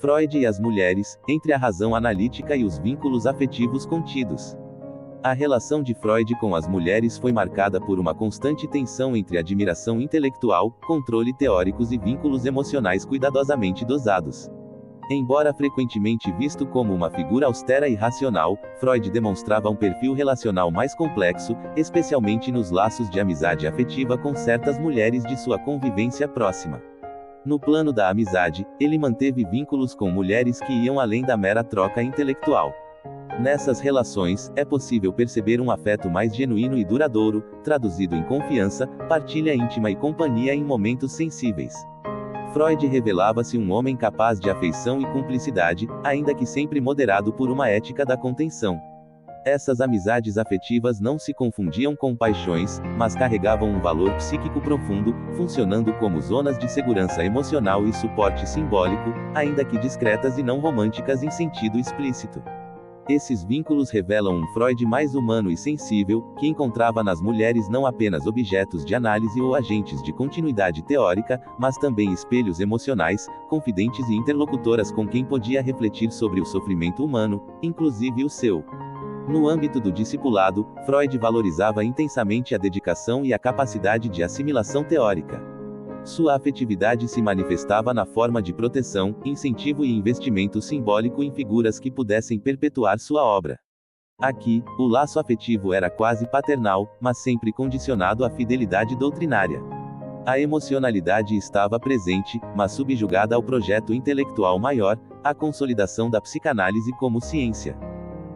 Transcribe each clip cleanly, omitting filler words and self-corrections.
Freud e as mulheres, entre a razão analítica e os vínculos afetivos contidos. A relação de Freud com as mulheres foi marcada por uma constante tensão entre admiração intelectual, controle teóricos e vínculos emocionais cuidadosamente dosados. Embora frequentemente visto como uma figura austera e racional, Freud demonstrava um perfil relacional mais complexo, especialmente nos laços de amizade afetiva com certas mulheres de sua convivência próxima. No plano da amizade, ele manteve vínculos com mulheres que iam além da mera troca intelectual. Nessas relações, é possível perceber um afeto mais genuíno e duradouro, traduzido em confiança, partilha íntima e companhia em momentos sensíveis. Freud revelava-se um homem capaz de afeição e cumplicidade, ainda que sempre moderado por uma ética da contenção. Essas amizades afetivas não se confundiam com paixões, mas carregavam um valor psíquico profundo, funcionando como zonas de segurança emocional e suporte simbólico, ainda que discretas e não românticas em sentido explícito. Esses vínculos revelam um Freud mais humano e sensível, que encontrava nas mulheres não apenas objetos de análise ou agentes de continuidade teórica, mas também espelhos emocionais, confidentes e interlocutoras com quem podia refletir sobre o sofrimento humano, inclusive o seu. No âmbito do discipulado, Freud valorizava intensamente a dedicação e a capacidade de assimilação teórica. Sua afetividade se manifestava na forma de proteção, incentivo e investimento simbólico em figuras que pudessem perpetuar sua obra. Aqui, o laço afetivo era quase paternal, mas sempre condicionado à fidelidade doutrinária. A emocionalidade estava presente, mas subjugada ao projeto intelectual maior, a consolidação da psicanálise como ciência.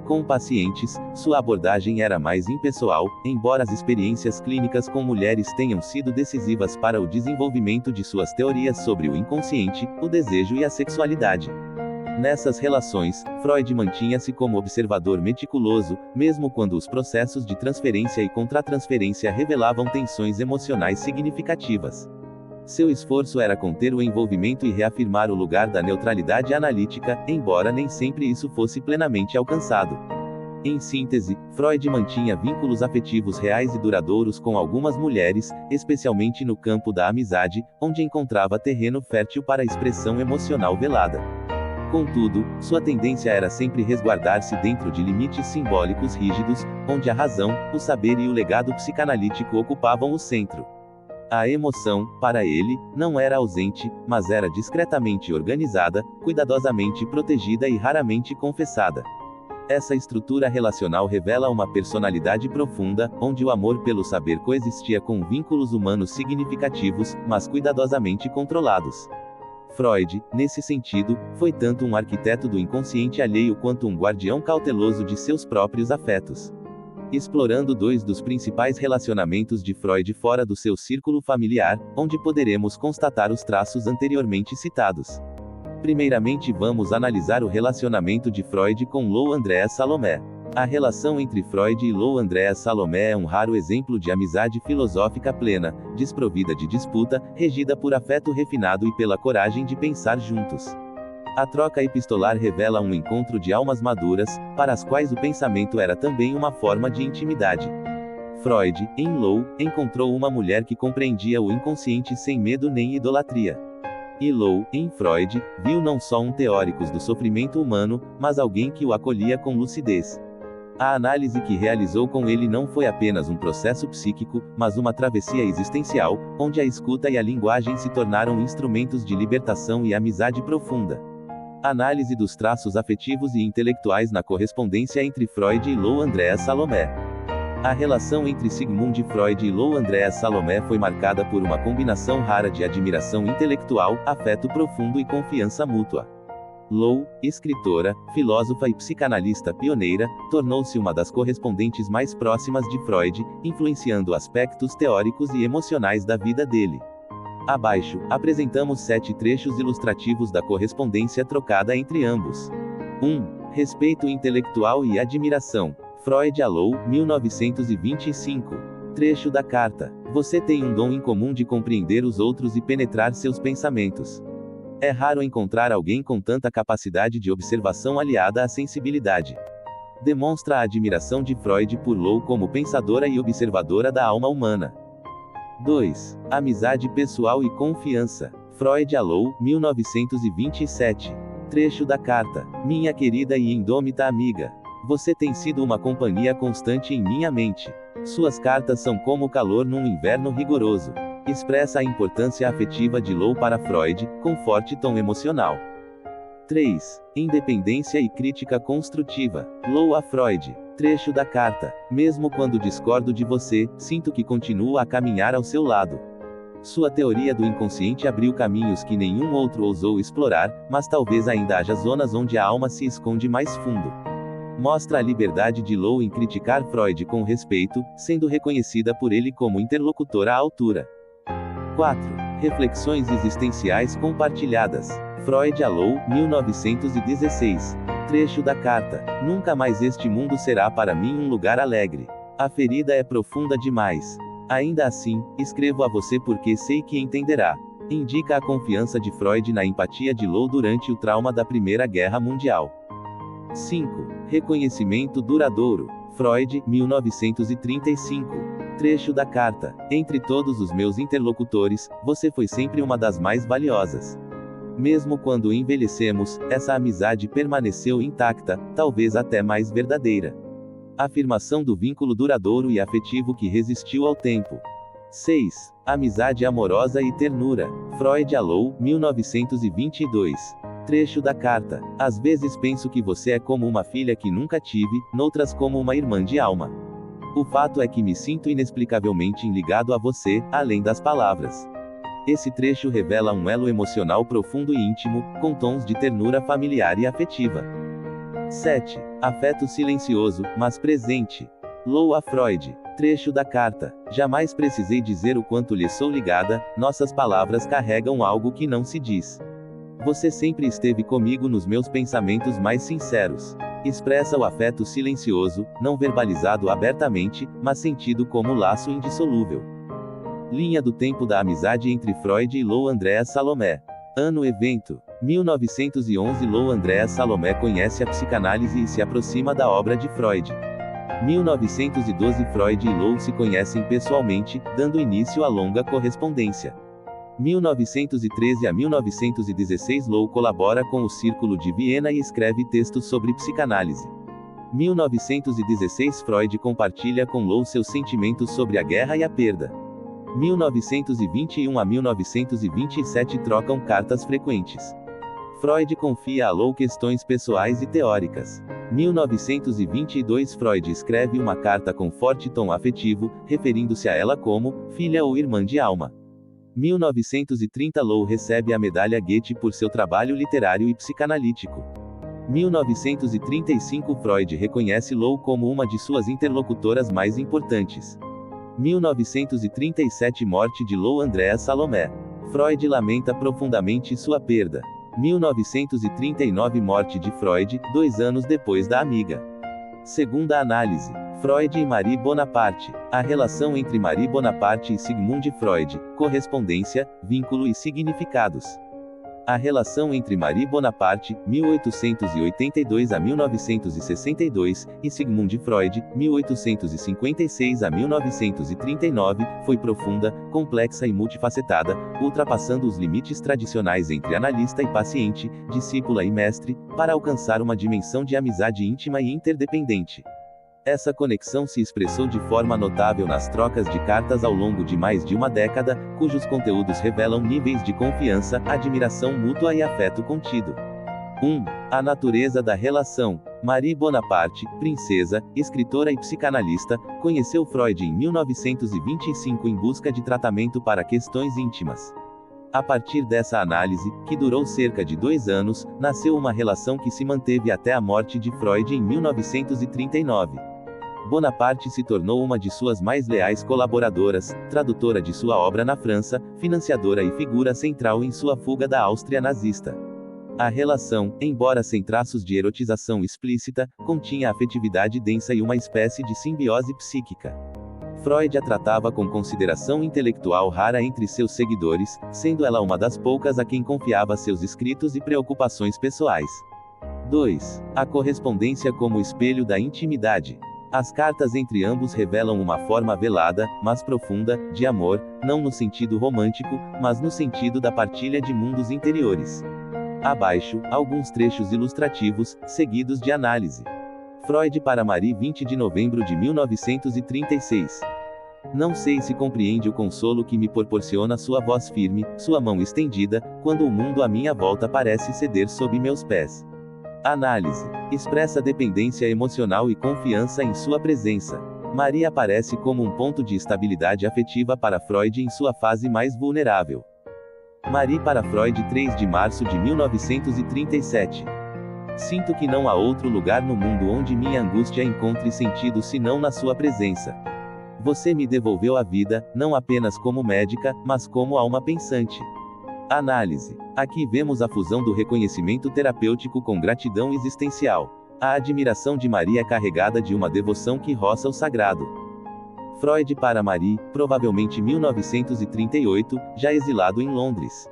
Com pacientes, sua abordagem era mais impessoal, embora as experiências clínicas com mulheres tenham sido decisivas para o desenvolvimento de suas teorias sobre o inconsciente, o desejo e a sexualidade. Nessas relações, Freud mantinha-se como observador meticuloso, mesmo quando os processos de transferência e contratransferência revelavam tensões emocionais significativas. Seu esforço era conter o envolvimento e reafirmar o lugar da neutralidade analítica, embora nem sempre isso fosse plenamente alcançado. Em síntese, Freud mantinha vínculos afetivos reais e duradouros com algumas mulheres, especialmente no campo da amizade, onde encontrava terreno fértil para a expressão emocional velada. Contudo, sua tendência era sempre resguardar-se dentro de limites simbólicos rígidos, onde a razão, o saber e o legado psicanalítico ocupavam o centro. A emoção, para ele, não era ausente, mas era discretamente organizada, cuidadosamente protegida e raramente confessada. Essa estrutura relacional revela uma personalidade profunda, onde o amor pelo saber coexistia com vínculos humanos significativos, mas cuidadosamente controlados. Freud, nesse sentido, foi tanto um arquiteto do inconsciente alheio quanto um guardião cauteloso de seus próprios afetos. Explorando dois dos principais relacionamentos de Freud fora do seu círculo familiar, onde poderemos constatar os traços anteriormente citados. Primeiramente vamos analisar o relacionamento de Freud com Lou Andréa Salomé. A relação entre Freud e Lou Andréa Salomé é um raro exemplo de amizade filosófica plena, desprovida de disputa, regida por afeto refinado e pela coragem de pensar juntos. A troca epistolar revela um encontro de almas maduras, para as quais o pensamento era também uma forma de intimidade. Freud, em Lou, encontrou uma mulher que compreendia o inconsciente sem medo nem idolatria. E Lou, em Freud, viu não só um teórico do sofrimento humano, mas alguém que o acolhia com lucidez. A análise que realizou com ele não foi apenas um processo psíquico, mas uma travessia existencial, onde a escuta e a linguagem se tornaram instrumentos de libertação e amizade profunda. Análise dos traços afetivos e intelectuais na correspondência entre Freud e Lou Andréa Salomé. A relação entre Sigmund Freud e Lou Andréa Salomé foi marcada por uma combinação rara de admiração intelectual, afeto profundo e confiança mútua. Lou, escritora, filósofa e psicanalista pioneira, tornou-se uma das correspondentes mais próximas de Freud, influenciando aspectos teóricos e emocionais da vida dele. Abaixo, apresentamos 7 trechos ilustrativos da correspondência trocada entre ambos. 1. Respeito intelectual e admiração. Freud a Lou, 1925. Trecho da carta. Você tem um dom incomum de compreender os outros e penetrar seus pensamentos. É raro encontrar alguém com tanta capacidade de observação aliada à sensibilidade. Demonstra a admiração de Freud por Lou como pensadora e observadora da alma humana. 2. Amizade pessoal e confiança. Freud a Lou, 1927. Trecho da carta. Minha querida e indômita amiga. Você tem sido uma companhia constante em minha mente. Suas cartas são como o calor num inverno rigoroso. Expressa a importância afetiva de Lou para Freud, com forte tom emocional. 3. Independência e crítica construtiva. Lou a Freud. Trecho da carta. Mesmo quando discordo de você, sinto que continuo a caminhar ao seu lado. Sua teoria do inconsciente abriu caminhos que nenhum outro ousou explorar, mas talvez ainda haja zonas onde a alma se esconde mais fundo. Mostra a liberdade de Lou em criticar Freud com respeito, sendo reconhecida por ele como interlocutora à altura. 4. Reflexões existenciais compartilhadas. Freud a Lou, 1916. Trecho da carta. Nunca mais este mundo será para mim um lugar alegre. A ferida é profunda demais. Ainda assim, escrevo a você porque sei que entenderá. Indica a confiança de Freud na empatia de Lou durante o trauma da Primeira Guerra Mundial. 5. Reconhecimento duradouro. Freud, 1935. Trecho da carta. Entre todos os meus interlocutores, você foi sempre uma das mais valiosas. Mesmo quando envelhecemos, essa amizade permaneceu intacta, talvez até mais verdadeira. Afirmação do vínculo duradouro e afetivo que resistiu ao tempo. 6. Amizade amorosa e ternura. Freud a Lou, 1922. Trecho da carta. Às vezes penso que você é como uma filha que nunca tive, noutras como uma irmã de alma. O fato é que me sinto inexplicavelmente ligado a você, além das palavras. Esse trecho revela um elo emocional profundo e íntimo, com tons de ternura familiar e afetiva. 7. Afeto silencioso, mas presente. Lou a Freud. Trecho da carta. Jamais precisei dizer o quanto lhe sou ligada, nossas palavras carregam algo que não se diz. Você sempre esteve comigo nos meus pensamentos mais sinceros. Expressa o afeto silencioso, não verbalizado abertamente, mas sentido como laço indissolúvel. Linha do tempo da amizade entre Freud e Lou Andréa Salomé. Ano evento. 1911 Lou Andréa Salomé conhece a psicanálise e se aproxima da obra de Freud. 1912 Freud e Lou se conhecem pessoalmente, dando início à longa correspondência. 1913 a 1916 Lou colabora com o Círculo de Viena e escreve textos sobre psicanálise. 1916 Freud compartilha com Lou seus sentimentos sobre a guerra e a perda. 1921 a 1927 trocam cartas frequentes. Freud confia a Lou questões pessoais e teóricas. 1922 Freud escreve uma carta com forte tom afetivo, referindo-se a ela como filha ou irmã de alma. 1930 Lou recebe a medalha Goethe por seu trabalho literário e psicanalítico. 1935 Freud reconhece Lou como uma de suas interlocutoras mais importantes. 1937 Morte de Lou Andréa Salomé. Freud lamenta profundamente sua perda. 1939 Morte de Freud, 2 anos depois da amiga. Segunda análise. Freud e Marie Bonaparte. A relação entre Marie Bonaparte e Sigmund Freud. Correspondência, vínculo e significados. A relação entre Marie Bonaparte, 1882 a 1962, e Sigmund Freud, 1856 a 1939, foi profunda, complexa e multifacetada, ultrapassando os limites tradicionais entre analista e paciente, discípula e mestre, para alcançar uma dimensão de amizade íntima e interdependente. Essa conexão se expressou de forma notável nas trocas de cartas ao longo de mais de uma década, cujos conteúdos revelam níveis de confiança, admiração mútua e afeto contido. 1. A natureza da relação. Marie Bonaparte, princesa, escritora e psicanalista, conheceu Freud em 1925 em busca de tratamento para questões íntimas. A partir dessa análise, que durou cerca de 2 anos, nasceu uma relação que se manteve até a morte de Freud em 1939. Bonaparte se tornou uma de suas mais leais colaboradoras, tradutora de sua obra na França, financiadora e figura central em sua fuga da Áustria nazista. A relação, embora sem traços de erotização explícita, continha afetividade densa e uma espécie de simbiose psíquica. Freud a tratava com consideração intelectual rara entre seus seguidores, sendo ela uma das poucas a quem confiava seus escritos e preocupações pessoais. 2. A correspondência como espelho da intimidade. As cartas entre ambos revelam uma forma velada, mas profunda, de amor, não no sentido romântico, mas no sentido da partilha de mundos interiores. Abaixo, alguns trechos ilustrativos, seguidos de análise. Freud para Marie, 20 de novembro de 1936. Não sei se compreende o consolo que me proporciona sua voz firme, sua mão estendida, quando o mundo à minha volta parece ceder sob meus pés. Análise. Expressa dependência emocional e confiança em sua presença. Marie aparece como um ponto de estabilidade afetiva para Freud em sua fase mais vulnerável. Marie para Freud, 3 de março de 1937. Sinto que não há outro lugar no mundo onde minha angústia encontre sentido senão na sua presença. Você me devolveu a vida, não apenas como médica, mas como alma pensante. Análise. Aqui vemos a fusão do reconhecimento terapêutico com gratidão existencial. A admiração de Marie é carregada de uma devoção que roça o sagrado. Freud para Marie, provavelmente 1938, já exilado em Londres.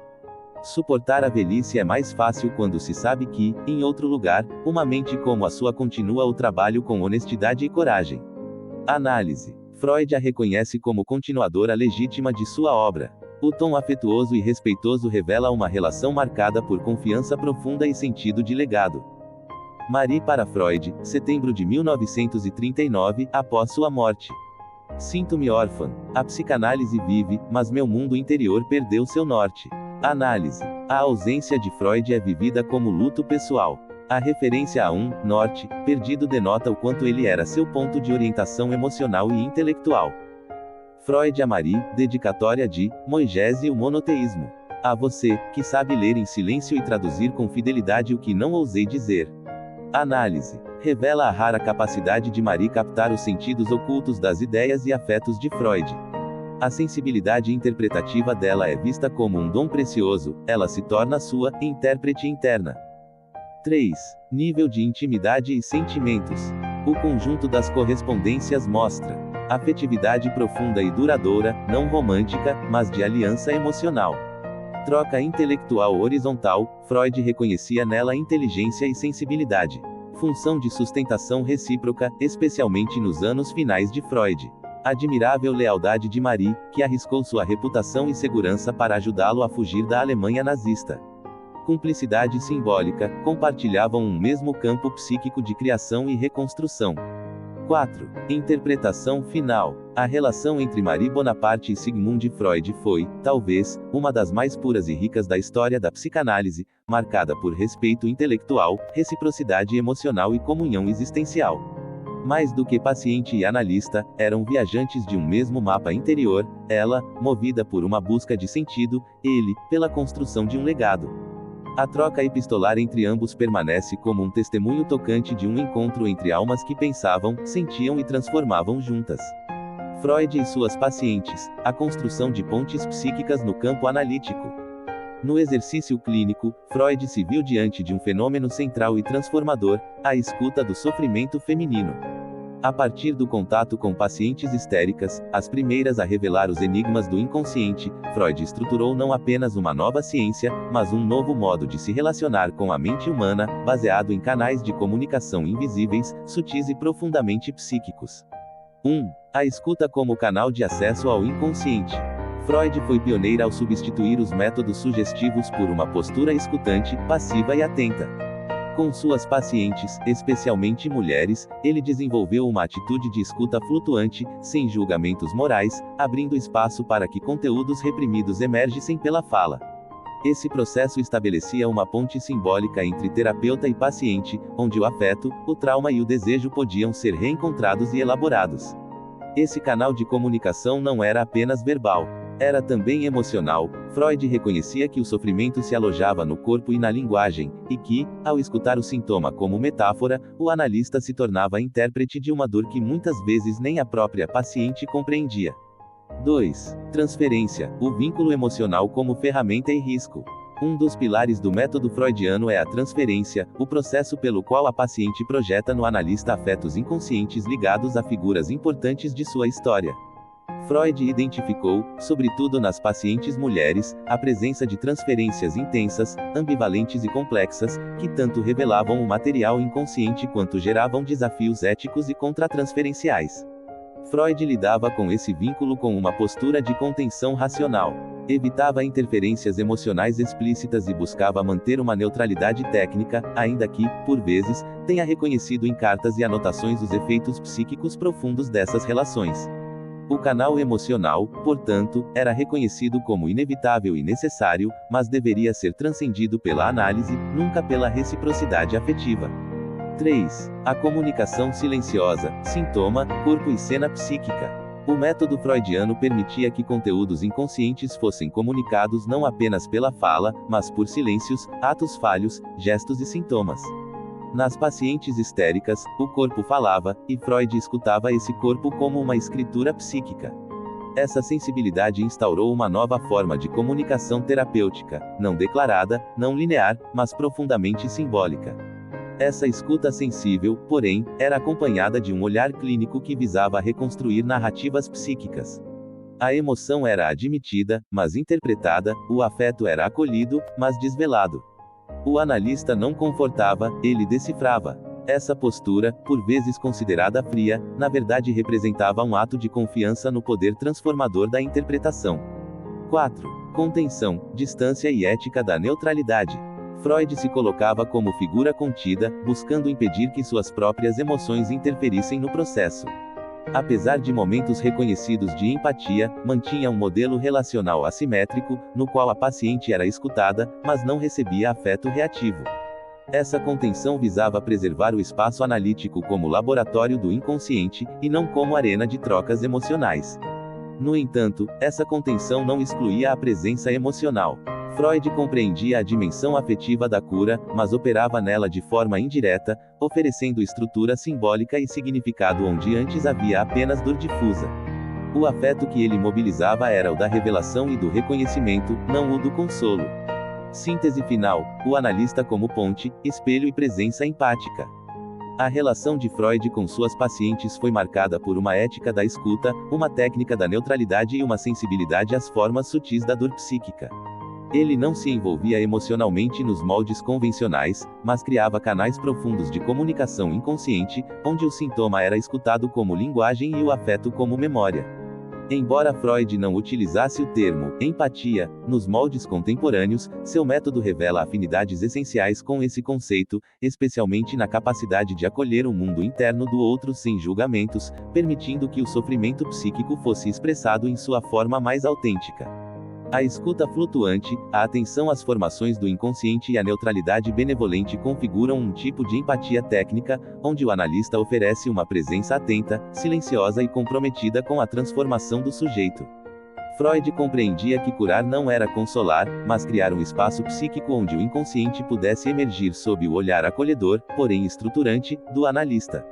Suportar a velhice é mais fácil quando se sabe que, em outro lugar, uma mente como a sua continua o trabalho com honestidade e coragem. Análise. Freud a reconhece como continuadora legítima de sua obra. O tom afetuoso e respeitoso revela uma relação marcada por confiança profunda e sentido de legado. Marie para Freud, setembro de 1939, após sua morte. Sinto-me órfã. A psicanálise vive, mas meu mundo interior perdeu seu norte. Análise. A ausência de Freud é vivida como luto pessoal. A referência a um norte perdido denota o quanto ele era seu ponto de orientação emocional e intelectual. Freud a Marie, dedicatória de Moisés e o monoteísmo. A você, que sabe ler em silêncio e traduzir com fidelidade o que não ousei dizer. Análise. Revela a rara capacidade de Marie captar os sentidos ocultos das ideias e afetos de Freud. A sensibilidade interpretativa dela é vista como um dom precioso, ela se torna sua intérprete interna. 3. Nível de intimidade e sentimentos. O conjunto das correspondências mostra afetividade profunda e duradoura, não romântica, mas de aliança emocional. Troca intelectual horizontal, Freud reconhecia nela inteligência e sensibilidade. Função de sustentação recíproca, especialmente nos anos finais de Freud. Admirável lealdade de Marie, que arriscou sua reputação e segurança para ajudá-lo a fugir da Alemanha nazista. Cumplicidade simbólica, compartilhavam um mesmo campo psíquico de criação e reconstrução. 4. Interpretação final. A relação entre Marie Bonaparte e Sigmund Freud foi, talvez, uma das mais puras e ricas da história da psicanálise, marcada por respeito intelectual, reciprocidade emocional e comunhão existencial. Mais do que paciente e analista, eram viajantes de um mesmo mapa interior, ela, movida por uma busca de sentido, ele, pela construção de um legado. A troca epistolar entre ambos permanece como um testemunho tocante de um encontro entre almas que pensavam, sentiam e transformavam juntas. Freud e suas pacientes, a construção de pontes psíquicas no campo analítico. No exercício clínico, Freud se viu diante de um fenômeno central e transformador, a escuta do sofrimento feminino. A partir do contato com pacientes histéricas, as primeiras a revelar os enigmas do inconsciente, Freud estruturou não apenas uma nova ciência, mas um novo modo de se relacionar com a mente humana, baseado em canais de comunicação invisíveis, sutis e profundamente psíquicos. 1. A escuta como canal de acesso ao inconsciente. Freud foi pioneira ao substituir os métodos sugestivos por uma postura escutante, passiva e atenta. Com suas pacientes, especialmente mulheres, ele desenvolveu uma atitude de escuta flutuante, sem julgamentos morais, abrindo espaço para que conteúdos reprimidos emergissem pela fala. Esse processo estabelecia uma ponte simbólica entre terapeuta e paciente, onde o afeto, o trauma e o desejo podiam ser reencontrados e elaborados. Esse canal de comunicação não era apenas verbal. Era também emocional. Freud reconhecia que o sofrimento se alojava no corpo e na linguagem, e que, ao escutar o sintoma como metáfora, o analista se tornava intérprete de uma dor que muitas vezes nem a própria paciente compreendia. 2. Transferência, o vínculo emocional como ferramenta e risco. Um dos pilares do método freudiano é a transferência, o processo pelo qual a paciente projeta no analista afetos inconscientes ligados a figuras importantes de sua história. Freud identificou, sobretudo nas pacientes mulheres, a presença de transferências intensas, ambivalentes e complexas, que tanto revelavam o material inconsciente quanto geravam desafios éticos e contratransferenciais. Freud lidava com esse vínculo com uma postura de contenção racional. Evitava interferências emocionais explícitas e buscava manter uma neutralidade técnica, ainda que, por vezes, tenha reconhecido em cartas e anotações os efeitos psíquicos profundos dessas relações. O canal emocional, portanto, era reconhecido como inevitável e necessário, mas deveria ser transcendido pela análise, nunca pela reciprocidade afetiva. 3. A comunicação silenciosa, sintoma, corpo e cena psíquica. O método freudiano permitia que conteúdos inconscientes fossem comunicados não apenas pela fala, mas por silêncios, atos falhos, gestos e sintomas. Nas pacientes histéricas, o corpo falava, e Freud escutava esse corpo como uma escritura psíquica. Essa sensibilidade instaurou uma nova forma de comunicação terapêutica, não declarada, não linear, mas profundamente simbólica. Essa escuta sensível, porém, era acompanhada de um olhar clínico que visava reconstruir narrativas psíquicas. A emoção era admitida, mas interpretada, o afeto era acolhido, mas desvelado. O analista não confortava, ele decifrava. Essa postura, por vezes considerada fria, na verdade representava um ato de confiança no poder transformador da interpretação. 4. Contenção, distância e ética da neutralidade. Freud se colocava como figura contida, buscando impedir que suas próprias emoções interferissem no processo. Apesar de momentos reconhecidos de empatia, mantinha um modelo relacional assimétrico, no qual a paciente era escutada, mas não recebia afeto reativo. Essa contenção visava preservar o espaço analítico como laboratório do inconsciente, e não como arena de trocas emocionais. No entanto, essa contenção não excluía a presença emocional. Freud compreendia a dimensão afetiva da cura, mas operava nela de forma indireta, oferecendo estrutura simbólica e significado onde antes havia apenas dor difusa. O afeto que ele mobilizava era o da revelação e do reconhecimento, não o do consolo. Síntese final: o analista como ponte, espelho e presença empática. A relação de Freud com suas pacientes foi marcada por uma ética da escuta, uma técnica da neutralidade e uma sensibilidade às formas sutis da dor psíquica. Ele não se envolvia emocionalmente nos moldes convencionais, mas criava canais profundos de comunicação inconsciente, onde o sintoma era escutado como linguagem e o afeto como memória. Embora Freud não utilizasse o termo empatia nos moldes contemporâneos, seu método revela afinidades essenciais com esse conceito, especialmente na capacidade de acolher o mundo interno do outro sem julgamentos, permitindo que o sofrimento psíquico fosse expressado em sua forma mais autêntica. A escuta flutuante, a atenção às formações do inconsciente e a neutralidade benevolente configuram um tipo de empatia técnica, onde o analista oferece uma presença atenta, silenciosa e comprometida com a transformação do sujeito. Freud compreendia que curar não era consolar, mas criar um espaço psíquico onde o inconsciente pudesse emergir sob o olhar acolhedor, porém estruturante, do analista.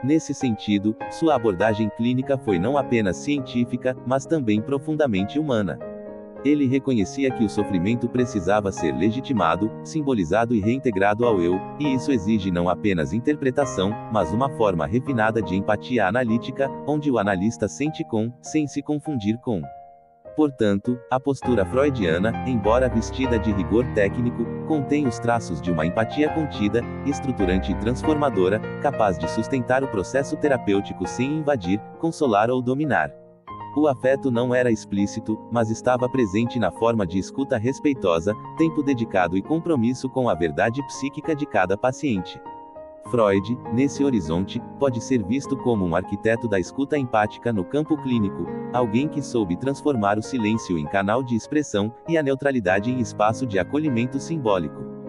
Nesse sentido, sua abordagem clínica foi não apenas científica, mas também profundamente humana. Ele reconhecia que o sofrimento precisava ser legitimado, simbolizado e reintegrado ao eu, e isso exige não apenas interpretação, mas uma forma refinada de empatia analítica, onde o analista sente com, sem se confundir com. Portanto, a postura freudiana, embora vestida de rigor técnico, contém os traços de uma empatia contida, estruturante e transformadora, capaz de sustentar o processo terapêutico sem invadir, consolar ou dominar. O afeto não era explícito, mas estava presente na forma de escuta respeitosa, tempo dedicado e compromisso com a verdade psíquica de cada paciente. Freud, nesse horizonte, pode ser visto como um arquiteto da escuta empática no campo clínico, alguém que soube transformar o silêncio em canal de expressão, e a neutralidade em espaço de acolhimento simbólico.